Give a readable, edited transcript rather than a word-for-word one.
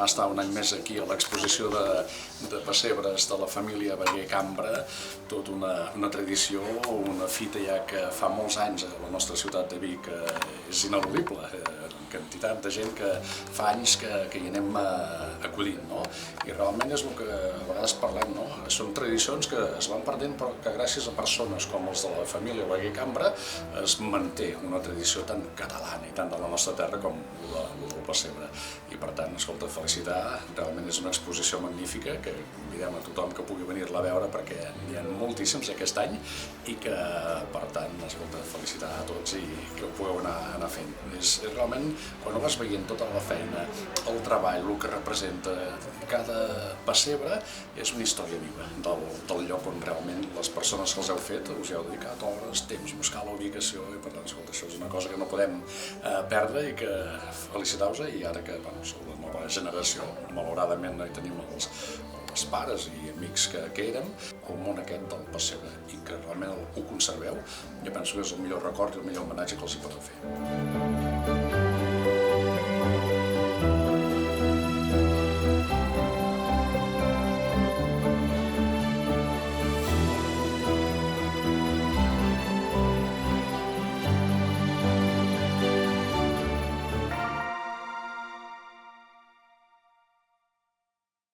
tornar a estar un any més aquí a l'exposició de pessebres de la família Beguer Cambra, tota una tradició, una fita ja que fa molts anys a la nostra ciutat de Vic és ineludible, quantitat de gent que fa anys que hi anem acudint, no? I realment és el que a vegades parlem, no? Són tradicions que es van perdent però que gràcies a persones com els de la família Beguer Cambra es manté una tradició tan catalana i tan de la nostra terra com la del pessebre. I per tant, escolta, felicitar, realment és una exposició magnífica que convidem a tothom que pugui venir-la a veure perquè n'hi ha moltíssims aquest any i que, per tant, escolta, felicitar a tots i que ho pugueu anar fent. És realment, quan ho vas veient tota la feina, el treball, el que representa cada pessebre, és una història viva del lloc on realment les persones que els heu fet us hi heu dedicat hores, temps, buscar la ubicació i per tant, escolta, això és una cosa que no podem perdre i que felicitar-vos i ara que sou la nova generació, malauradament no hi tenim els pares i amics que érem, el món aquest del pessebre i que realment ho conserveu, jo penso que és el millor record i el millor homenatge que els hi podeu fer.